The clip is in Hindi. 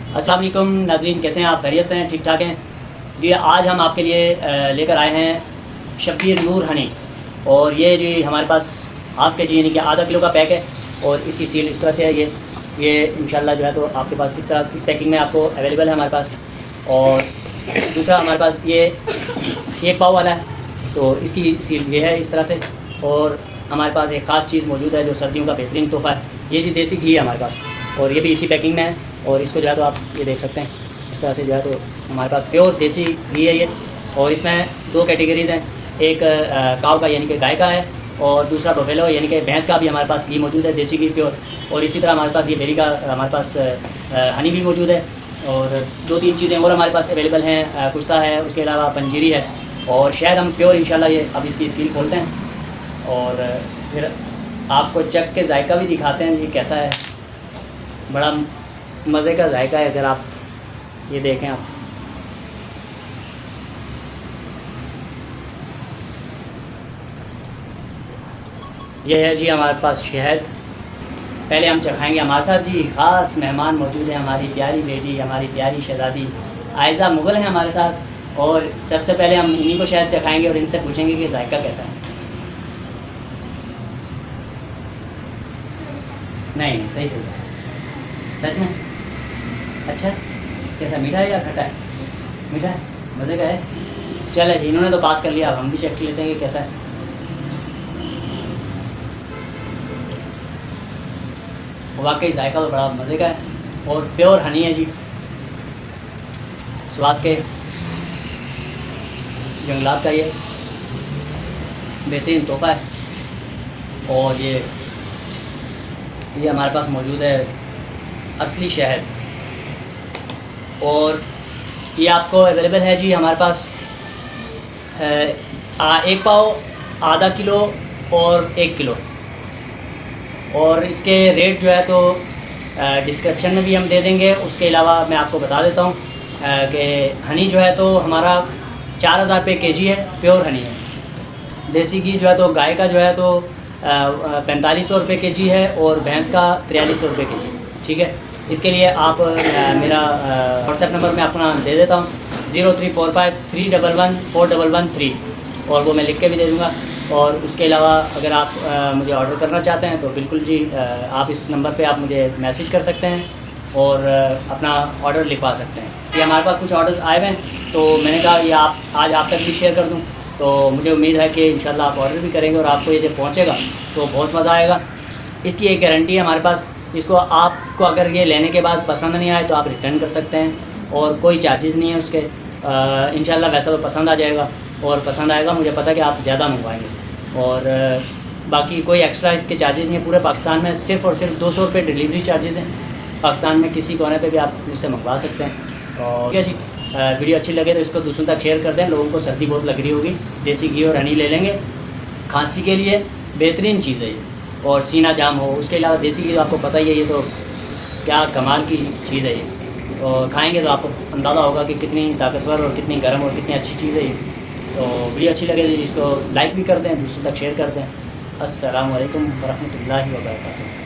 अस्सलाम वालेकुम नाज़रीन, कैसे हैं आप? खैरियत से हैं? ठीक ठाक हैं जी। आज हम आपके लिए लेकर आए हैं शब्बीर नूर हनी, और ये जी हमारे पास हाफ़ के जी यानी कि आधा किलो का पैक है। और इसकी सील इस तरह से है। ये इंशाल्लाह जो है तो आपके पास इस तरह इस पैकिंग में आपको अवेलेबल है हमारे पास। और दूसरा हमारे पास ये 1 पाव वाला है, तो इसकी सील ये है इस तरह से। और हमारे पास एक ख़ास चीज़ मौजूद है जो सर्दियों का बेहतरीन तोहफ़ा है, ये जी देसी घी है हमारे पास, और ये भी इसी पैकिंग में है। और इसको जो है तो आप ये देख सकते हैं इस तरह से जो है तो हमारे पास प्योर देसी घी है ये। और इसमें 2 कैटेगरीज़ हैं, एक काव का यानी कि गाय का है, और दूसरा बफेलो यानी कि भैंस का भी हमारे पास घी मौजूद है, देसी घी प्योर। और इसी तरह हमारे पास ये बेरी का हमारे पास हनी भी मौजूद है। और 2-3 चीज़ें और हमारे पास अवेलेबल हैं, कुश्ता है, उसके अलावा पंजीरी है, और शायद हम प्योर इंशाल्लाह ये अब इसकी सील खोलते हैं और फिर आपको चख के जायका भी दिखाते हैं जी कैसा है। बड़ा मज़े का जायका है, अगर आप ये देखें आप। ये है जी हमारे पास शहद। पहले हम चखाएंगे। हमारे साथ जी ख़ास मेहमान मौजूद हैं, हमारी प्यारी बेटी, हमारी प्यारी शहज़ादी आयज़ा मुग़ल हैं हमारे साथ। और सबसे पहले हम इन्हीं को शहद चखाएंगे और इनसे पूछेंगे कि जायका कैसा है। नहीं सही सच में अच्छा। कैसा, मीठा है या खट्टा है? मीठा है, मज़े का है। चले जी, इन्होंने तो पास कर लिया, अब हम भी चेक लेते हैं कि कैसा है। वाकई जायका तो बड़ा मज़े का है और प्योर हनी है जी, स्वाद के जंगलात का ये बेहतरीन तोहफ़ा है। और ये हमारे पास मौजूद है असली शहद, और ये आपको अवेलेबल है जी हमारे पास 1 पाव, आधा किलो और 1 किलो। और इसके रेट जो है तो डिस्क्रिप्शन में भी हम दे देंगे। उसके अलावा मैं आपको बता देता हूँ कि हनी जो है तो हमारा 4000 रुपये kg है, प्योर हनी है। देसी घी जो है तो गाय का जो है तो 4500 रुपये kg है, और भैंस का 4300 रुपये kg। ठीक है, इसके लिए आप मेरा व्हाट्सएप नंबर मैं अपना दे देता हूँ 0345 311 4113, और वो मैं लिख के भी दे दूँगा। और उसके अलावा अगर आप मुझे ऑर्डर करना चाहते हैं तो बिल्कुल जी आप इस नंबर पे आप मुझे मैसेज कर सकते हैं और अपना ऑर्डर लिखवा सकते हैं। ये हमारे पास कुछ ऑर्डर्स आए हुए हैं, तो मैंने कहा ये आज आप तक भी शेयर कर दूं। तो मुझे उम्मीद है कि इंशाल्लाह आप ऑर्डर भी करेंगे और आपको ये जब पहुंचेगा तो बहुत मज़ा आएगा। इसकी एक गारंटी है हमारे पास। इसको आपको अगर ये लेने के बाद पसंद नहीं आए तो आप रिटर्न कर सकते हैं, और कोई चार्जेज़ नहीं है उसके। इंशाल्लाह वैसा तो पसंद आ जाएगा, और पसंद आएगा, मुझे पता है कि आप ज़्यादा मंगवाएंगे। और बाकी कोई एक्स्ट्रा इसके चार्जेज़ नहीं है। पूरे पाकिस्तान में सिर्फ़ और सिर्फ 200 रुपये डिलीवरी चार्जेज़ हैं। पाकिस्तान में किसी कोने पे भी आप मुझसे मंगवा सकते हैं। और ठीक है जी, वीडियो अच्छी लगे तो इसको दूसरों तक शेयर कर दें। लोगों को सर्दी बहुत लग रही होगी, देसी घी और हनी ले लेंगे, खांसी के लिए बेहतरीन चीज़ है ये। और सीना जाम हो, उसके अलावा देसी घी तो आपको पता ही है, ये तो क्या कमाल की चीज़ है ये। और खाएँगे तो आपको अंदाज़ा होगा कि कितनी ताकतवर और कितनी गर्म और कितनी अच्छी चीज़ है ये। तो वीडियो अच्छी लगे तो इसको लाइक भी कर दें, दूसरों तक शेयर कर दें। अस्सलामु अलैकुम वरहमतुल्लाहि वबरकातुहू।